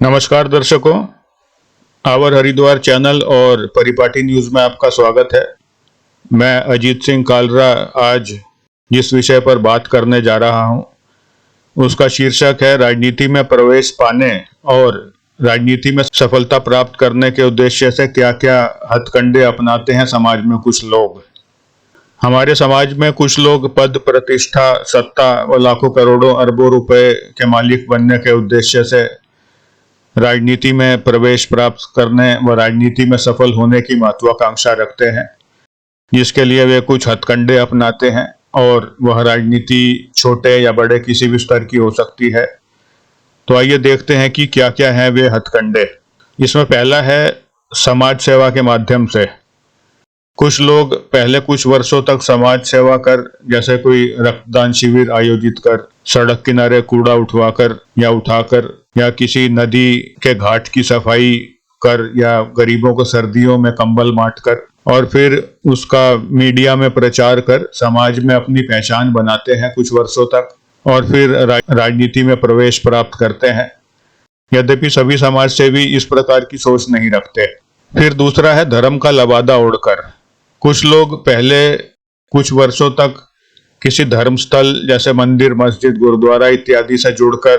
नमस्कार दर्शकों, our Haridwar channel और परिपाटी न्यूज में आपका स्वागत है। मैं अजीत सिंह कालरा आज जिस विषय पर बात करने जा रहा हूं उसका शीर्षक है राजनीति में प्रवेश पाने और राजनीति में सफलता प्राप्त करने के उद्देश्य से क्या क्या हथकंडे अपनाते हैं समाज में कुछ लोग। हमारे समाज में कुछ लोग पद, प्रतिष्ठा, सत्ता व लाखों करोड़ों अरबों रुपए के मालिक बनने के उद्देश्य से राजनीति में प्रवेश प्राप्त करने व राजनीति में सफल होने की महत्वाकांक्षा रखते हैं, जिसके लिए वे कुछ हथकंडे अपनाते हैं और वह राजनीति छोटे या बड़े किसी भी स्तर की हो सकती है। तो आइए देखते हैं कि क्या क्या हैं वे हथकंडे। इसमें पहला है समाज सेवा के माध्यम से। कुछ लोग पहले कुछ वर्षों तक समाज सेवा कर, जैसे कोई रक्तदान शिविर आयोजित कर, सड़क किनारे कूड़ा उठवाकर या उठाकर, या किसी नदी के घाट की सफाई कर, या गरीबों को सर्दियों में कंबल बांट कर, और फिर उसका मीडिया में प्रचार कर समाज में अपनी पहचान बनाते हैं कुछ वर्षों तक, और फिर राजनीति में प्रवेश प्राप्त करते हैं। यद्यपि सभी समाज सेवी इस प्रकार की सोच नहीं रखते। फिर दूसरा है धर्म का लबादा ओढ़कर। कुछ लोग पहले कुछ वर्षों तक किसी धर्मस्थल जैसे मंदिर, मस्जिद, गुरुद्वारा इत्यादि से जुड़कर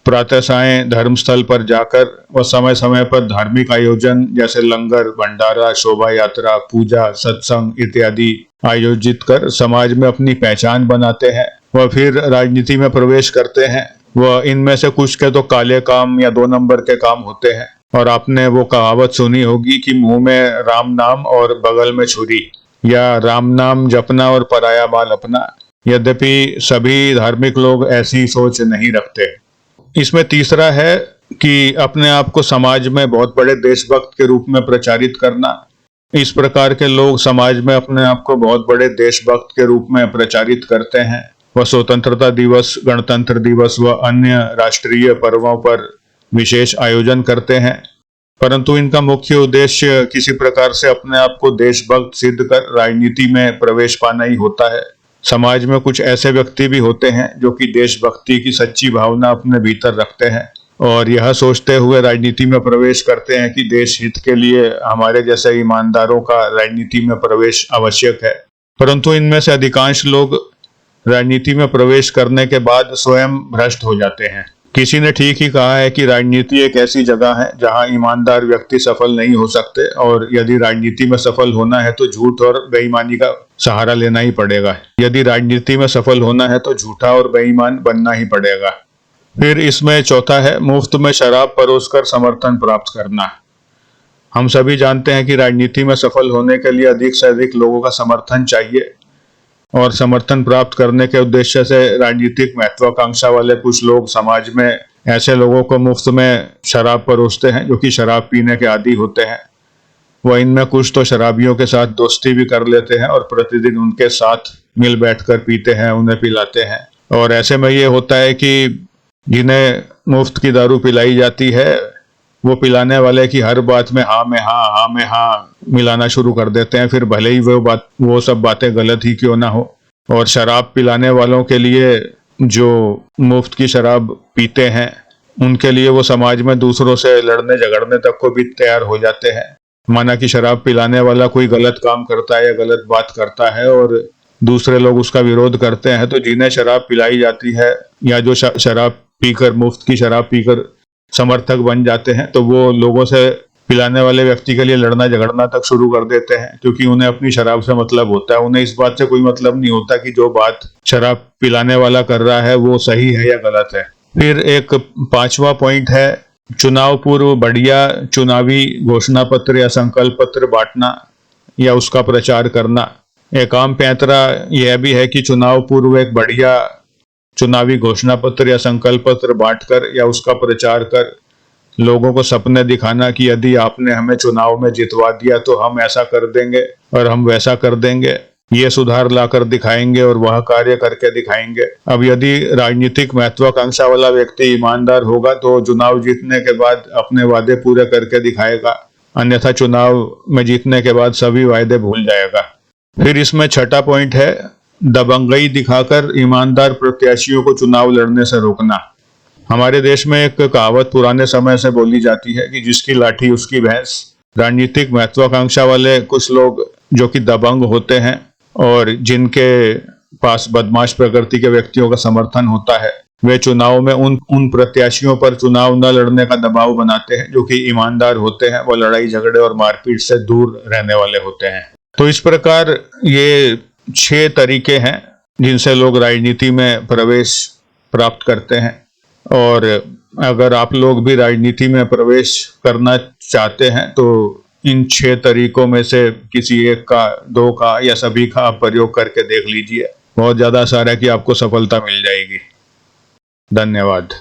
प्रातः सायं धर्मस्थल पर जाकर व समय समय पर धार्मिक आयोजन जैसे लंगर, भंडारा, शोभा यात्रा, पूजा, सत्संग इत्यादि आयोजित कर समाज में अपनी पहचान बनाते हैं। वह फिर राजनीति में प्रवेश करते हैं। वह इनमें से कुछ के तो काले काम या 2 नंबर के काम होते हैं। और आपने वो कहावत सुनी होगी कि मुंह में राम नाम और बगल में छुरी, या राम नाम जपना और पराया माल अपना। यद्यपि सभी धार्मिक लोग ऐसी सोच नहीं रखते। इसमें तीसरा है कि अपने आप को समाज में बहुत बड़े देशभक्त के रूप में प्रचारित करना। इस प्रकार के लोग समाज में अपने आप को बहुत बड़े देशभक्त के रूप में प्रचारित करते हैं। वह स्वतंत्रता दिवस, गणतंत्र दिवस व अन्य राष्ट्रीय पर्वों पर विशेष आयोजन करते हैं, परंतु इनका मुख्य उद्देश्य किसी प्रकार से अपने आप को देशभक्त सिद्ध कर राजनीति में प्रवेश पाना ही होता है। समाज में कुछ ऐसे व्यक्ति भी होते हैं जो कि देशभक्ति की सच्ची भावना अपने भीतर रखते हैं और यह सोचते हुए राजनीति में प्रवेश करते हैं कि देश हित के लिए हमारे जैसे ईमानदारों का राजनीति में प्रवेश आवश्यक है। परंतु इनमें से अधिकांश लोग राजनीति में प्रवेश करने के बाद स्वयं भ्रष्ट हो जाते हैं। किसी ने ठीक ही कहा है कि राजनीति एक ऐसी जगह है जहां ईमानदार व्यक्ति सफल नहीं हो सकते, और यदि राजनीति में सफल होना है तो झूठ और बेईमानी का सहारा लेना ही पड़ेगा। यदि राजनीति में सफल होना है तो झूठा और बेईमान बनना ही पड़ेगा। फिर इसमें चौथा है मुफ्त में शराब परोसकर समर्थन प्राप्त करना। हम सभी जानते हैं कि राजनीति में सफल होने के लिए अधिक से अधिक लोगों का समर्थन चाहिए, और समर्थन प्राप्त करने के उद्देश्य से राजनीतिक महत्वाकांक्षा वाले कुछ लोग समाज में ऐसे लोगों को मुफ्त में शराब परोसते हैं जो कि शराब पीने के आदी होते हैं। वह इनमें कुछ तो शराबियों के साथ दोस्ती भी कर लेते हैं और प्रतिदिन उनके साथ मिल बैठकर पीते हैं, उन्हें पिलाते हैं। और ऐसे में ये होता है कि जिन्हें मुफ्त की दारू पिलाई जाती है वो पिलाने वाले की हर बात में हाँ में हाँ मिलाना शुरू कर देते हैं, फिर भले ही वो सब बातें गलत ही क्यों ना हो। और शराब पिलाने वालों के लिए, जो मुफ्त की शराब पीते हैं, उनके लिए वो समाज में दूसरों से लड़ने झगड़ने तक को भी तैयार हो जाते हैं। माना कि शराब पिलाने वाला कोई गलत काम करता है या गलत बात करता है और दूसरे लोग उसका विरोध करते हैं, तो जिन्हें शराब पिलाई जाती है या जो शराब पीकर, मुफ्त की शराब पीकर समर्थक बन जाते हैं, तो वो लोगों से पिलाने वाले व्यक्ति के लिए लड़ना झगड़ना तक शुरू कर देते हैं, क्योंकि उन्हें अपनी शराब से मतलब होता है। उन्हें इस बात से कोई मतलब नहीं होता कि जो बात शराब पिलाने वाला कर रहा है वो सही है या गलत है। फिर एक 5वां पॉइंट है चुनाव पूर्व बढ़िया चुनावी घोषणा पत्र या संकल्प पत्र बांटना या उसका प्रचार करना। एक आम पैंतरा यह भी है कि चुनाव पूर्व एक बढ़िया चुनावी घोषणा पत्र या संकल्प पत्र बांटकर या उसका प्रचार कर लोगों को सपने दिखाना कि यदि आपने हमें चुनाव में जितवा दिया तो हम ऐसा कर देंगे और हम वैसा कर देंगे, ये सुधार लाकर दिखाएंगे और वह कार्य करके दिखाएंगे। अब यदि राजनीतिक महत्वाकांक्षा वाला व्यक्ति ईमानदार होगा तो चुनाव जीतने के बाद अपने वादे पूरे करके दिखाएगा, अन्यथा चुनाव में जीतने के बाद सभी वायदे भूल जाएगा। फिर इसमें 6ठा पॉइंट है दबंगई दिखाकर ईमानदार प्रत्याशियों को चुनाव लड़ने से रोकना। हमारे देश में एक कहावत पुराने समय से बोली जाती है कि जिसकी लाठी उसकी भैंस। राजनीतिक महत्वाकांक्षा वाले कुछ लोग जो कि दबंग होते हैं और जिनके पास बदमाश प्रकृति के व्यक्तियों का समर्थन होता है, वे चुनाव में उन प्रत्याशियों पर चुनाव न लड़ने का दबाव बनाते हैं जो कि ईमानदार होते हैं, वो लड़ाई झगड़े और मारपीट से दूर रहने वाले होते हैं। तो इस प्रकार ये 6 तरीके हैं जिनसे लोग राजनीति में प्रवेश प्राप्त करते हैं। और अगर आप लोग भी राजनीति में प्रवेश करना चाहते हैं तो इन 6 तरीकों में से किसी एक का, 2 का या सभी का आप प्रयोग करके देख लीजिए। बहुत ज्यादा आशा है कि आपको सफलता मिल जाएगी। धन्यवाद।